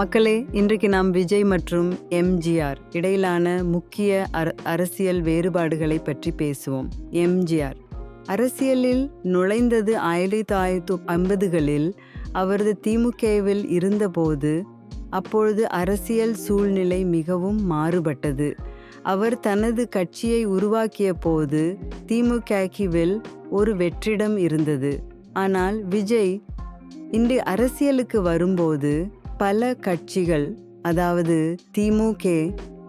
மக்களே, இன்றைக்கு நாம் விஜய் மற்றும் எம்ஜிஆர் இடையிலான முக்கிய அரசியல் வேறுபாடுகளை பற்றி பேசுவோம். எம்ஜிஆர் அரசியலில் நுழைந்தது 1950களில் அவரது திமுகவில் இருந்தபோது. அப்பொழுது அரசியல் சூழ்நிலை மிகவும் மாறுபட்டது. அவர் தனது கட்சியை உருவாக்கிய போது திமுகவில் ஒரு வெற்றிடம் இருந்தது. ஆனால் விஜய் இன்று அரசியலுக்கு வரும்போது பல கட்சிகள், அதாவது திமுக,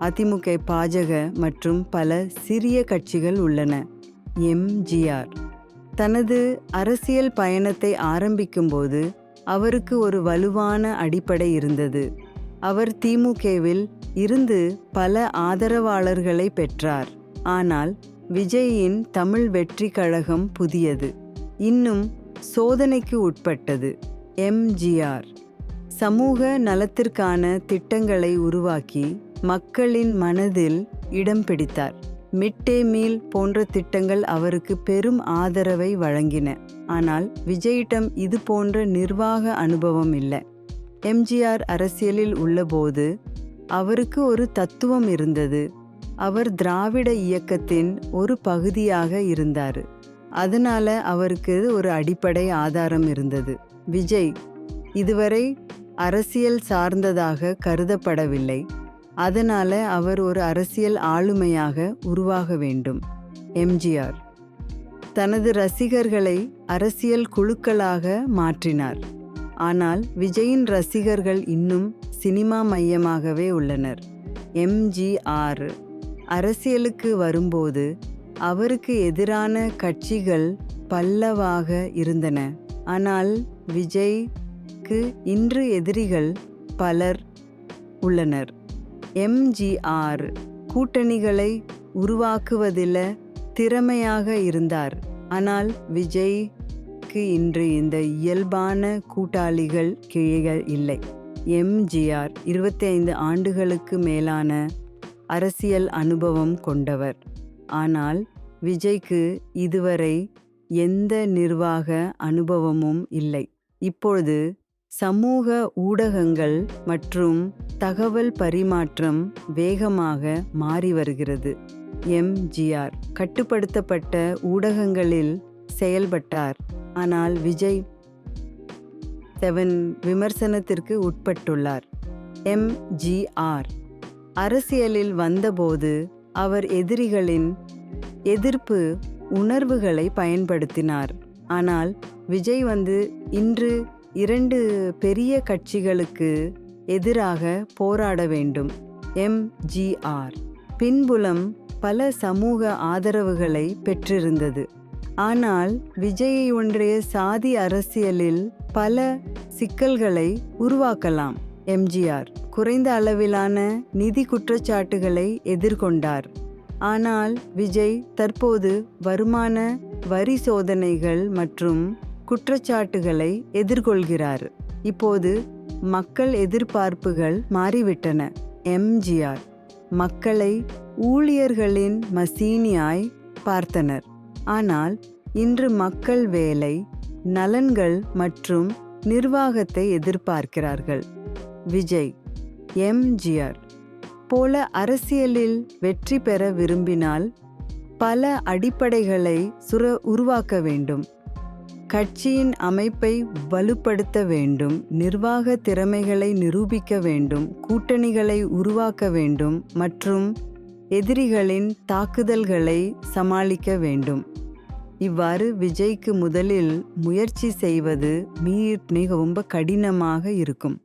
அதிமுக, பாஜக மற்றும் பல சிறிய கட்சிகள் உள்ளன. எம்ஜிஆர் தனது அரசியல் பயணத்தை ஆரம்பிக்கும்போது அவருக்கு ஒரு வலுவான அடிப்படை இருந்தது. அவர் திமுகவில் இருந்து பல ஆதரவாளர்களை பெற்றார். ஆனால் விஜயின் தமிழ் வெற்றி கழகம் புதியது, இன்னும் சோதனைக்கு உட்பட்டது. எம்ஜிஆர் சமூக நலத்திற்கான திட்டங்களை உருவாக்கி மக்களின் மனதில் இடம் பிடித்தார். மிட் டே மீல் போன்ற திட்டங்கள் அவருக்கு பெரும் ஆதரவை வழங்கின. ஆனால் விஜயிடம் இது போன்ற நிர்வாக அனுபவம் இல்லை. எம்ஜிஆர் அரசியலில் உள்ளபோது அவருக்கு ஒரு தத்துவம் இருந்தது. அவர் திராவிட இயக்கத்தின் ஒரு பகுதியாக இருந்தார். அதனால அவருக்கு ஒரு அடிப்படை ஆதாரம் இருந்தது. விஜய் இதுவரை அரசியல் சார்ந்ததாக கருதப்படவில்லை. அதனால அவர் ஒரு அரசியல் ஆளுமையாக உருவாக வேண்டும். எம்ஜிஆர் தனது ரசிகர்களை அரசியல் குழுக்களாக மாற்றினார். ஆனால் விஜயின் ரசிகர்கள் இன்னும் சினிமா மையமாகவே உள்ளனர். எம்ஜிஆர் அரசியலுக்கு வரும்போது அவருக்கு எதிரான கட்சிகள் பல்லவாக இருந்தன. ஆனால் விஜய்க்கு இன்று எதிரிகள் பலர் உள்ளனர். எம்ஜிஆர் கூட்டணிகளை உருவாக்குவதில் திறமையாக இருந்தார். ஆனால் விஜய்க்கு இன்று இந்த இயல்பான கூட்டாளிகள் கீழே இல்லை. எம்ஜிஆர் 25 ஆண்டுகளுக்கு மேலான அரசியல் அனுபவம் கொண்டவர். ஆனால் விஜய்க்கு இதுவரை எந்த நிர்வாக அனுபவமும் இல்லை. இப்பொழுது சமூக ஊடகங்கள் மற்றும் தகவல் பரிமாற்றம் வேகமாக மாறி வருகிறது. எம்ஜிஆர் கட்டுப்படுத்தப்பட்ட ஊடகங்களில் செயல்பட்டார். ஆனால் விஜய் விமர்சனத்திற்கு உட்பட்டுள்ளார். எம்ஜிஆர் அரசியலில் வந்தபோது அவர் எதிரிகளின் எதிர்ப்பு உணர்வுகளை பயன்படுத்தினார். ஆனால் விஜய் இன்று 2 பெரிய கட்சிகளுக்கு எதிராக போராட வேண்டும். எம்ஜிஆர் பின்புலம் பல சமூக ஆதரவுகளை பெற்றிருந்தது. ஆனால் விஜயை ஒன்றிய சாதி அரசியலில் பல சிக்கல்களை உருவாக்கலாம். எம்ஜிஆர் குறைந்த அளவிலான நிதி குற்றச்சாட்டுகளை எதிர்கொண்டார். ஆனால் விஜய் தற்போது வருமான வரி சோதனைகள் மற்றும் குற்றச்சாட்டுகளை எதிர்கொள்கிறார். இப்போது மக்கள் எதிர்பார்ப்புகள் மாறிவிட்டன. எம்ஜிஆர் மக்களை ஊழியர்களின் மசீனியாய் பார்த்தனர். ஆனால் இன்று மக்கள் வேலை, நலன்கள் மற்றும் நிர்வாகத்தை எதிர்பார்க்கிறார்கள். விஜய் எம்ஜிஆர் போல அரசியலில் வெற்றி பெற விரும்பினால் பல அடிப்படைகளை உருவாக்க வேண்டும். கட்சியின் அமைப்பை வலுப்படுத்த வேண்டும், நிர்வாக திறமைகளை நிரூபிக்க வேண்டும், கூட்டணிகளை உருவாக்க வேண்டும் மற்றும் எதிரிகளின் தாக்குதல்களை சமாளிக்க வேண்டும். இவ்வாறு விஜய்க்கு முதலில் முயற்சி செய்வது மிகவும் கடினமாக இருக்கும்.